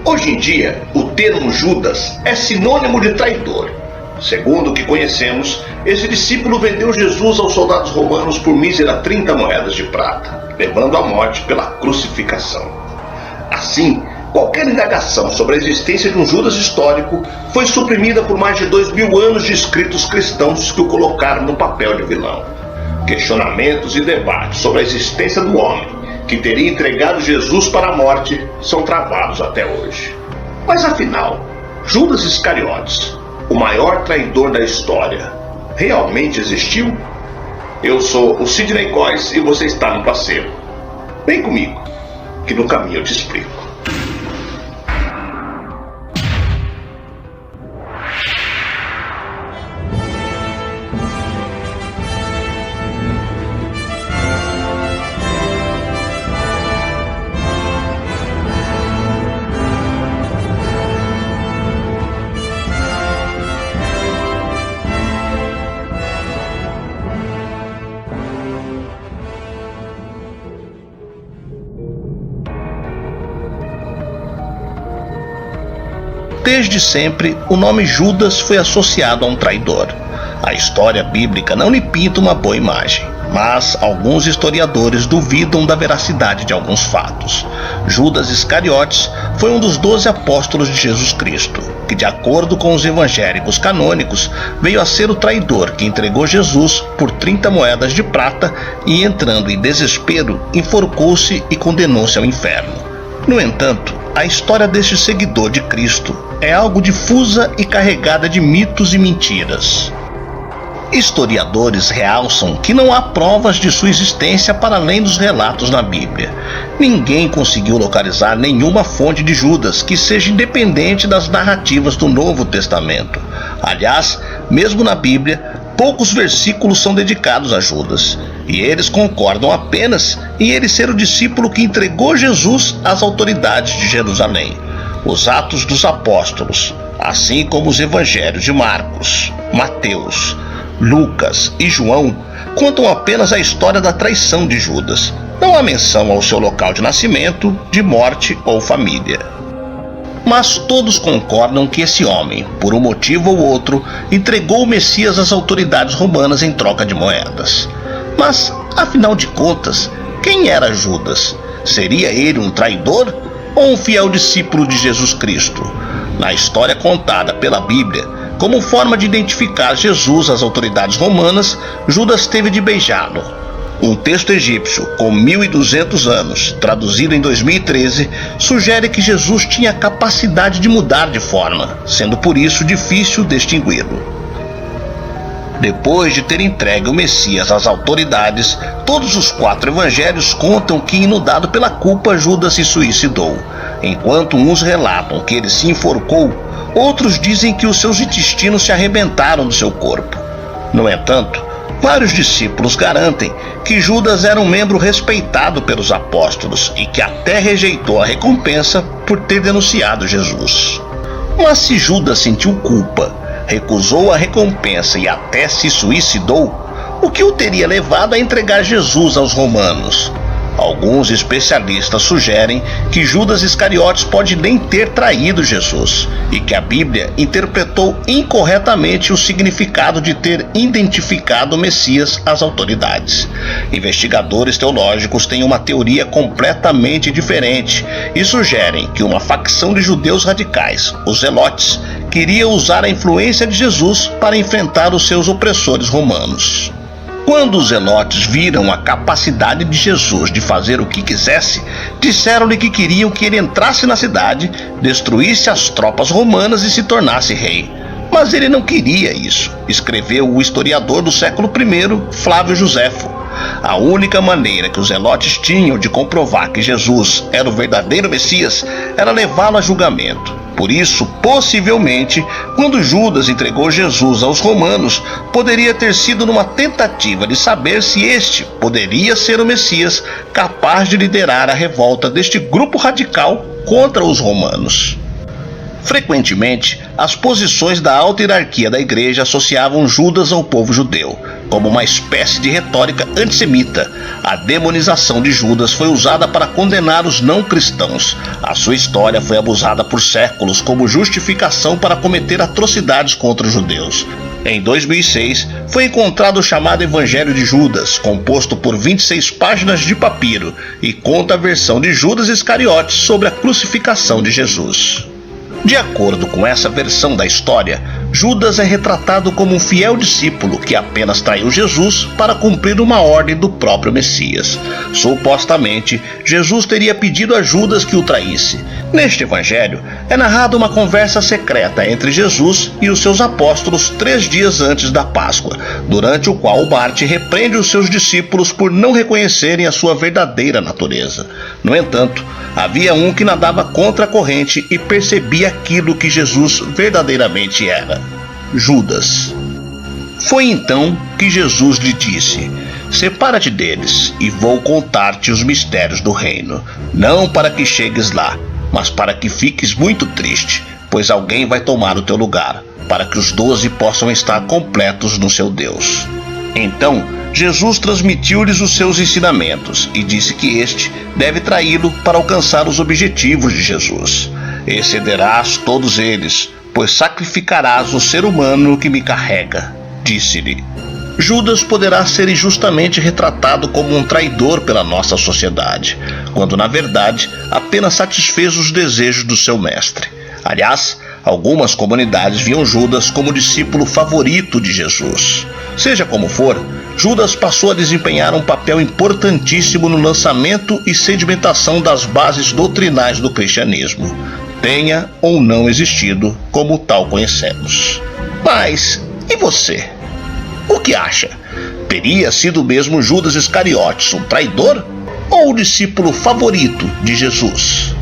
Hoje em dia, o termo Judas é sinônimo de traidor. Segundo o que conhecemos, esse discípulo vendeu Jesus aos soldados romanos por mísera 30 moedas de prata, levando à morte pela crucificação. Assim, qualquer indagação sobre a existência de um Judas histórico foi suprimida por mais de 2000 anos de escritos cristãos que o colocaram no papel de vilão. Questionamentos e debates sobre a existência do homem que teria entregado Jesus para a morte são travados até hoje. Mas afinal, Judas Iscariotes, o maior traidor da história, realmente existiu? Eu sou o Sidney Góes e você está no passeio. Vem comigo, que no caminho eu te explico. Desde sempre, o nome Judas foi associado a um traidor. A história bíblica não lhe pinta uma boa imagem, mas alguns historiadores duvidam da veracidade de alguns fatos. Judas Iscariotes foi um dos 12 apóstolos de Jesus Cristo, que, de acordo com os evangélicos canônicos, veio a ser o traidor que entregou Jesus por 30 moedas de prata e, entrando em desespero, enforcou-se e condenou-se ao inferno. No entanto, a história deste seguidor de Cristo é algo difusa e carregada de mitos e mentiras. Historiadores realçam que não há provas de sua existência para além dos relatos na Bíblia. Ninguém conseguiu localizar nenhuma fonte de Judas que seja independente das narrativas do Novo Testamento. Aliás, mesmo na Bíblia, poucos versículos são dedicados a Judas, e eles concordam apenas em ele ser o discípulo que entregou Jesus às autoridades de Jerusalém. Os Atos dos Apóstolos, assim como os Evangelhos de Marcos, Mateus, Lucas e João, contam apenas a história da traição de Judas. Não há menção ao seu local de nascimento, de morte ou família. Mas todos concordam que esse homem, por um motivo ou outro, entregou o Messias às autoridades romanas em troca de moedas. Mas, afinal de contas, quem era Judas? Seria ele um traidor ou um fiel discípulo de Jesus Cristo? Na história contada pela Bíblia, como forma de identificar Jesus às autoridades romanas, Judas teve de beijá-lo. Um texto egípcio com 1200 anos, traduzido em 2013, sugere que Jesus tinha a capacidade de mudar de forma, sendo por isso difícil distingui-lo. Depois de ter entregue o Messias às autoridades, todos os 4 evangelhos contam que, inundado pela culpa, Judas se suicidou. Enquanto uns relatam que ele se enforcou, outros dizem que os seus intestinos se arrebentaram do seu corpo. No entanto, vários discípulos garantem que Judas era um membro respeitado pelos apóstolos e que até rejeitou a recompensa por ter denunciado Jesus. Mas se Judas sentiu culpa, recusou a recompensa e até se suicidou, o que o teria levado a entregar Jesus aos romanos? Alguns especialistas sugerem que Judas Iscariotes pode nem ter traído Jesus e que a Bíblia interpretou incorretamente o significado de ter identificado o Messias às autoridades. Investigadores teológicos têm uma teoria completamente diferente e sugerem que uma facção de judeus radicais, os Zelotes, queria usar a influência de Jesus para enfrentar os seus opressores romanos. Quando os zelotes viram a capacidade de Jesus de fazer o que quisesse, disseram-lhe que queriam que ele entrasse na cidade, destruísse as tropas romanas e se tornasse rei. Mas ele não queria isso, escreveu o historiador do século I, Flávio Joséfo. A única maneira que os zelotes tinham de comprovar que Jesus era o verdadeiro Messias era levá-lo a julgamento. Por isso, possivelmente, quando Judas entregou Jesus aos romanos, poderia ter sido numa tentativa de saber se este poderia ser o Messias capaz de liderar a revolta deste grupo radical contra os romanos. Frequentemente, as posições da alta hierarquia da igreja associavam Judas ao povo judeu. como uma espécie de retórica antissemita. A demonização de Judas foi usada para condenar os não cristãos. A sua história foi abusada por séculos como justificação para cometer atrocidades contra os judeus. Em 2006, foi encontrado o chamado Evangelho de Judas, composto por 26 páginas de papiro, e conta a versão de Judas Iscariotes sobre a crucificação de Jesus. De acordo com essa versão da história, Judas é retratado como um fiel discípulo que apenas traiu Jesus para cumprir uma ordem do próprio Messias. Supostamente, Jesus teria pedido a Judas que o traísse. Neste evangelho, é narrada uma conversa secreta entre Jesus e os seus apóstolos 3 dias antes da Páscoa, durante o qual Marte repreende os seus discípulos por não reconhecerem a sua verdadeira natureza. No entanto, havia um que nadava contra a corrente e percebia aquilo que Jesus verdadeiramente era: Judas. Foi então que Jesus lhe disse: separa-te deles e vou contar-te os mistérios do reino, não para que chegues lá, mas para que fiques muito triste, pois alguém vai tomar o teu lugar, para que os 12 possam estar completos no seu Deus. Então, Jesus transmitiu-lhes os seus ensinamentos e disse que este deve traí-lo para alcançar os objetivos de Jesus. Excederás todos eles, pois sacrificarás o ser humano que me carrega, disse-lhe. Judas poderá ser injustamente retratado como um traidor pela nossa sociedade, quando na verdade apenas satisfez os desejos do seu mestre. Aliás, algumas comunidades viam Judas como o discípulo favorito de Jesus. Seja como for, Judas passou a desempenhar um papel importantíssimo no lançamento e sedimentação das bases doutrinais do cristianismo, tenha ou não existido como tal conhecemos. Mas, e você? O que acha? Teria sido mesmo Judas Iscariotes um traidor ou o discípulo favorito de Jesus?